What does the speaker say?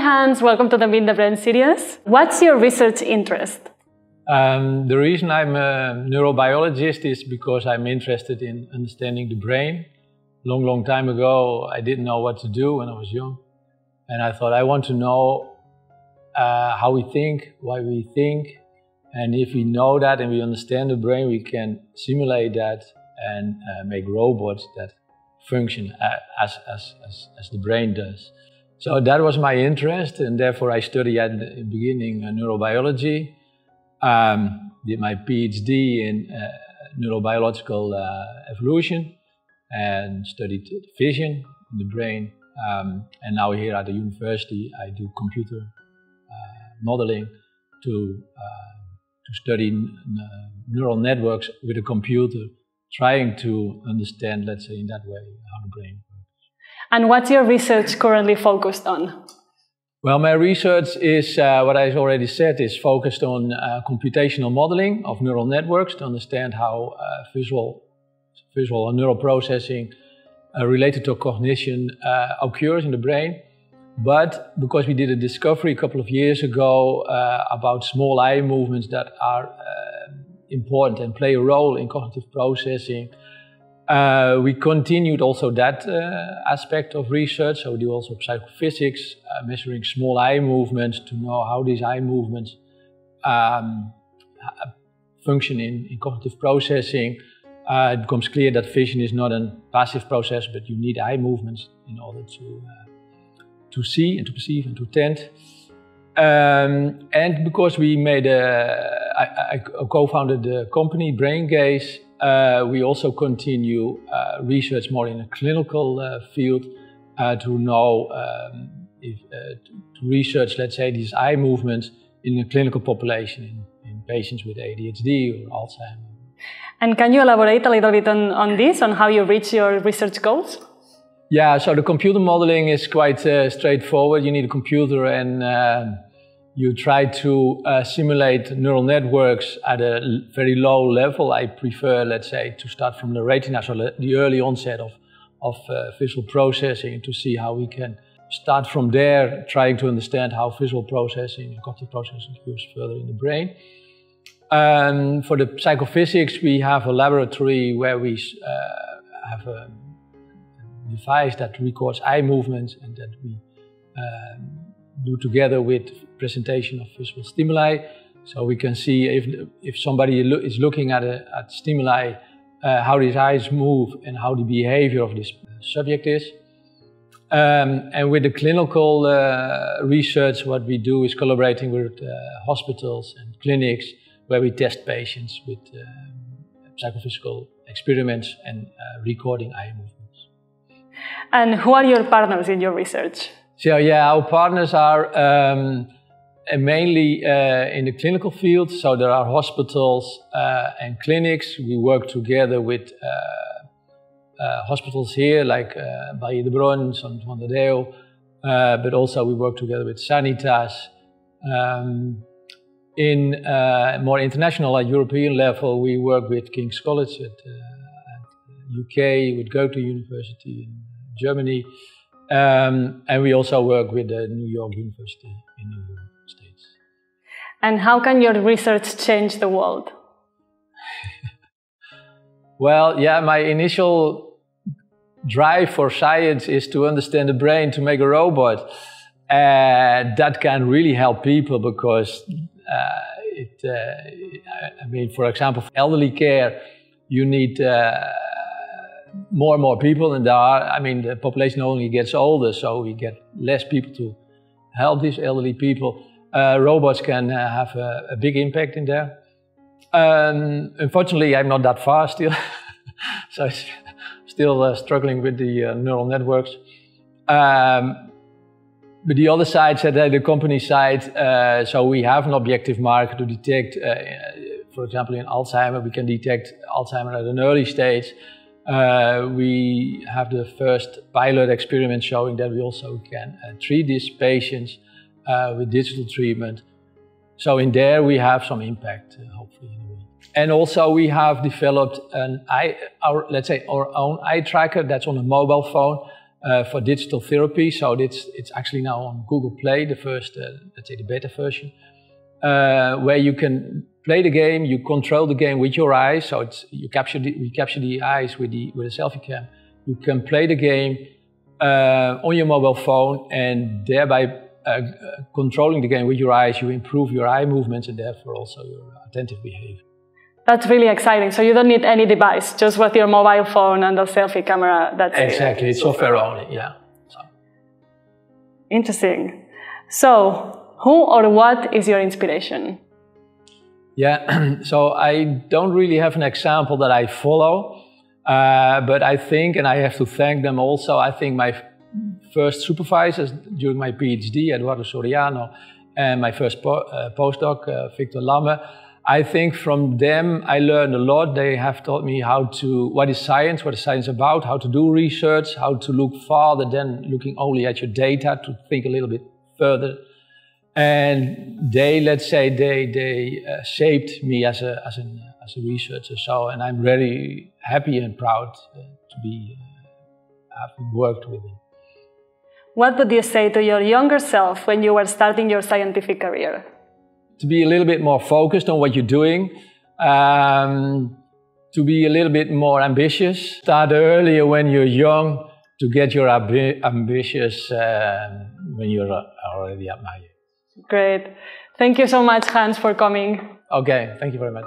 Hans, welcome to the Meet the Brain series. What's your research interest? The reason I'm a neurobiologist is because I'm interested in understanding the brain. Long time ago, I didn't know what to do when I was young. And I thought, I want to know how we think, why we think. And if we know that and we understand the brain, we can simulate that and make robots that function as the brain does. So that was my interest, and therefore I studied at the beginning neurobiology. Did my PhD in neurobiological evolution and studied vision in the brain. And now here at the university I do computer modeling to study neural networks with a computer, trying to understand, let's say in that way, how the brain works. And what's your research currently focused on? Well, my research is, what I already said, is focused on computational modeling of neural networks to understand how visual and neural processing related to cognition occurs in the brain. But because we did a discovery a couple of years ago about small eye movements that are important and play a role in cognitive processing, we continued also that aspect of research. So we do also psychophysics, measuring small eye movements to know how these eye movements function in cognitive processing. It becomes clear that vision is not a passive process, but you need eye movements in order to see and to perceive and to attend. And because we made I co-founded the company BrainGaze, we also continue research more in a clinical field to know, to research, let's say, these eye movements in a clinical population in patients with ADHD or Alzheimer's. And can you elaborate a little bit on this, on how you reach your research goals? Yeah, so the computer modeling is quite straightforward. You need a computer and you try to simulate neural networks at a very low level. I prefer, let's say, to start from the retina, so the early onset of visual processing, to see how we can start from there, trying to understand how visual processing and cognitive processing occurs further in the brain. For the psychophysics, we have a laboratory where we have a device that records eye movements and that we do together with presentation of visual stimuli. So we can see if somebody is looking at stimuli, how these eyes move and how the behavior of this subject is. And with the clinical research, what we do is collaborating with hospitals and clinics where we test patients with psychophysical experiments and recording eye movements. And who are your partners in your research? So yeah, our partners are mainly in the clinical field. So there are hospitals and clinics. We work together with hospitals here like Bahia de Bron, San Juan de Deo, but also we work together with Sanitas. In more international, at European level, we work with King's College at UK, with Goethe University in Germany, and we also work with the New York University in the United States. And how can your research change the world? Well, yeah, my initial drive for science is to understand the brain, to make a robot. That can really help people because I mean, for example, for elderly care, you need more and more people, and the population only gets older, so we get less people to help these elderly people. Robots can have a big impact in there. Unfortunately, I'm not that far still, so I'm still struggling with the neural networks. But the other side, the company side, so we have an objective marker to detect, for example, in Alzheimer, we can detect Alzheimer at an early stage. We have the first pilot experiment showing that we also can treat these patients with digital treatment. So in there we have some impact, hopefully, in the world. And also we have developed let's say our own eye tracker that's on a mobile phone. for digital therapy. So it's actually now on Google Play, the first, let's say the beta version, where you can play the game, you control the game with your eyes. So we capture the eyes with a selfie cam. You can play the game on your mobile phone, and thereby controlling the game with your eyes, you improve your eye movements and therefore also your attentive behavior. That's really exciting. So you don't need any device, just with your mobile phone and the selfie camera. That's exactly. It's software only. Yeah. So. Interesting. So, who or what is your inspiration? Yeah. So I don't really have an example that I follow, but I think, and I have to thank them also. I think my first supervisors during my PhD, Eduardo Soriano, and my first postdoc, Victor Lamme. I think from them I learned a lot. They have taught me what is science about, how to do research, how to look farther than looking only at your data, to think a little bit further. And they shaped me as a researcher. So, and I'm very happy and proud to have worked with them. What would you say to your younger self when you were starting your scientific career? To be a little bit more focused on what you're doing, to be a little bit more ambitious. Start earlier when you're young to get your ambitious when you're already at my age. Great. Thank you so much, Hans, for coming. Okay, thank you very much.